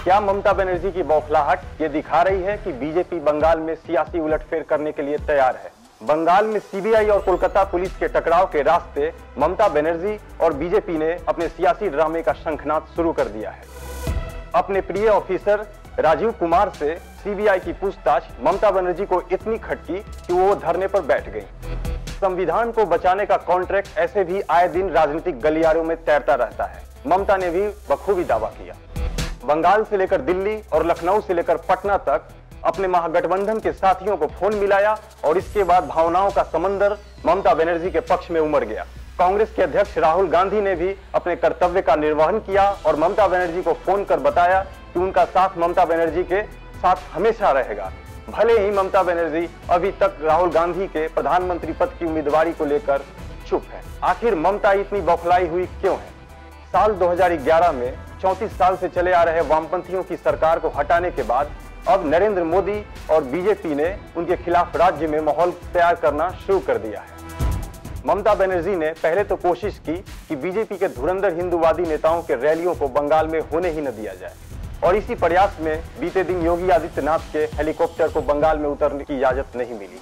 क्या ममता बनर्जी की बौखलाहट ये दिखा रही है कि बीजेपी बंगाल में सियासी उलटफेर करने के लिए तैयार है? बंगाल में सीबीआई और कोलकाता पुलिस के टकराव के रास्ते ममता बनर्जी और बीजेपी ने अपने सियासी ड्रामे का शंखनाद शुरू कर दिया है। अपने प्रिय ऑफिसर राजीव कुमार से सीबीआई की पूछताछ ममता बनर्जी को इतनी खटकी कि वो धरने पर बैठ गई। संविधान को बचाने का कॉन्ट्रैक्ट ऐसे भी आए दिन राजनीतिक गलियारों में तैरता रहता है। ममता ने भी बखूबी दावा किया। बंगाल से लेकर दिल्ली और लखनऊ से लेकर पटना तक अपने महागठबंधन के साथियों को फोन मिलाया और इसके बाद भावनाओं का समंदर ममता बनर्जी के पक्ष में उमड़ गया। कांग्रेस के अध्यक्ष राहुल गांधी ने भी अपने कर्तव्य का निर्वहन किया और ममता बनर्जी को फोन कर बताया कि उनका साथ ममता बनर्जी के साथ हमेशा रहेगा। भले ही ममता बनर्जी अभी तक राहुल गांधी के प्रधानमंत्री पद की उम्मीदवारी को लेकर चुप है। आखिर ममता इतनी बौखलाई हुई क्यों है? साल 2011 में 34 साल से चले आ रहे वामपंथियों की सरकार को हटाने के बाद अब नरेंद्र मोदी और बीजेपी ने उनके खिलाफ राज्य में माहौल तैयार करना शुरू कर दिया है। ममता बनर्जी ने पहले तो कोशिश की कि बीजेपी के धुरंधर हिंदूवादी नेताओं के रैलियों को बंगाल में होने ही न दिया जाए और इसी प्रयास में बीते दिन योगी आदित्यनाथ के हेलीकॉप्टर को बंगाल में उतरने की इजाजत नहीं मिली।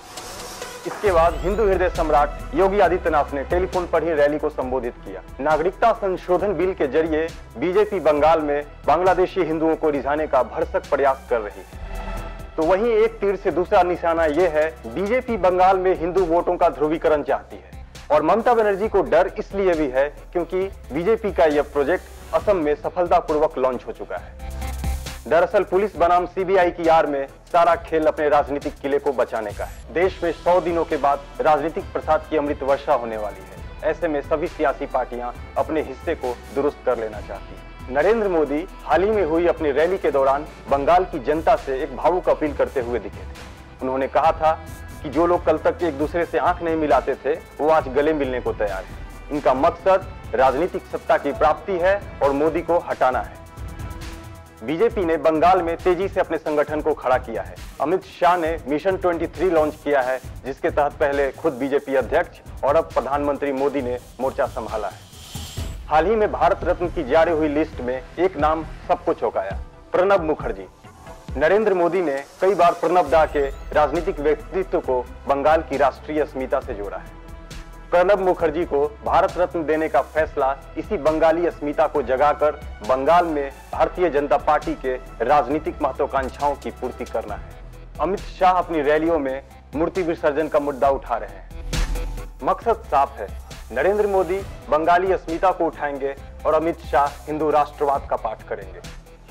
इसके बाद हिंदू हृदय सम्राट योगी आदित्यनाथ ने टेलीफोन पर ही रैली को संबोधित किया। नागरिकता संशोधन बिल के जरिए बीजेपी बंगाल में बांग्लादेशी हिंदुओं को रिझाने का भरसक प्रयास कर रही है। तो वहीं एक तीर से दूसरा निशाना यह है, बीजेपी बंगाल में हिंदू वोटों का ध्रुवीकरण चाहती है और ममता बनर्जी को डर इसलिए भी है क्योंकि बीजेपी का यह प्रोजेक्ट असम में सफलतापूर्वक लॉन्च हो चुका है। दरअसल पुलिस बनाम सीबीआई की आड़ में सारा खेल अपने राजनीतिक किले को बचाने का है। देश में 100 दिनों के बाद राजनीतिक प्रसाद की अमृत वर्षा होने वाली है। ऐसे में सभी सियासी पार्टियां अपने हिस्से को दुरुस्त कर लेना चाहती हैं। नरेंद्र मोदी हाल ही में हुई अपनी रैली के दौरान बंगाल की जनता से एक भावुक अपील करते हुए दिखे थे। उन्होंने कहा था कि जो लोग कल तक एक दूसरे से आंख नहीं मिलाते थे वो आज गले मिलने को तैयार है। इनका मकसद राजनीतिक सत्ता की प्राप्ति है और मोदी को हटाना है। बीजेपी ने बंगाल में तेजी से अपने संगठन को खड़ा किया है। अमित शाह ने मिशन 23 लॉन्च किया है, जिसके तहत पहले खुद बीजेपी अध्यक्ष और अब प्रधानमंत्री मोदी ने मोर्चा संभाला है। हाल ही में भारत रत्न की जारी हुई लिस्ट में एक नाम सबको चौंकाया, प्रणब मुखर्जी। नरेंद्र मोदी ने कई बार प्रणब दा के राजनीतिक व्यक्तित्व को बंगाल की राष्ट्रीय अस्मिता से जोड़ा है। प्रणब मुखर्जी को भारत रत्न देने का फैसला इसी बंगाली अस्मिता को जगाकर बंगाल में भारतीय जनता पार्टी के राजनीतिक महत्वाकांक्षाओं की पूर्ति करना है। अमित शाह अपनी रैलियों में मूर्ति विसर्जन का मुद्दा उठा रहे हैं। मकसद साफ है, नरेंद्र मोदी बंगाली अस्मिता को उठाएंगे और अमित शाह हिंदू राष्ट्रवाद का पाठ करेंगे।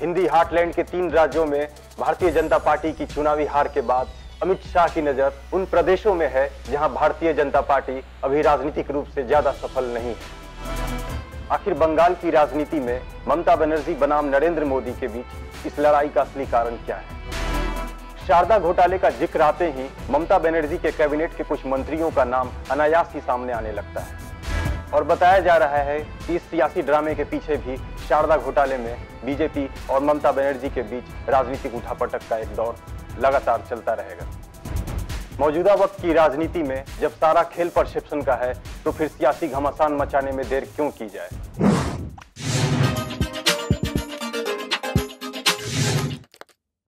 हिंदी हार्टलैंड के 3 राज्यों में भारतीय जनता पार्टी की चुनावी हार के बाद अमित शाह की नजर उन प्रदेशों में है जहां भारतीय जनता पार्टी अभी राजनीतिक रूप से ज्यादा सफल नहीं है। आखिर बंगाल की राजनीति में ममता बनर्जी बनाम नरेंद्र मोदी के बीच इस लड़ाई का असली कारण क्या है? शारदा घोटाले का जिक्र आते ही ममता बनर्जी के कैबिनेट के कुछ मंत्रियों का नाम अनायास ही सामने आने लगता है और बताया जा रहा है कि इस सियासी ड्रामे के पीछे भी शारदा घोटाले में बीजेपी और ममता बनर्जी के बीच राजनीतिक उठापटक का एक दौर लगातार चलता रहेगा। मौजूदा वक्त की राजनीति में जब सारा खेल परसेप्शन का है तो फिर सियासी घमासान मचाने में देर क्यों की जाए।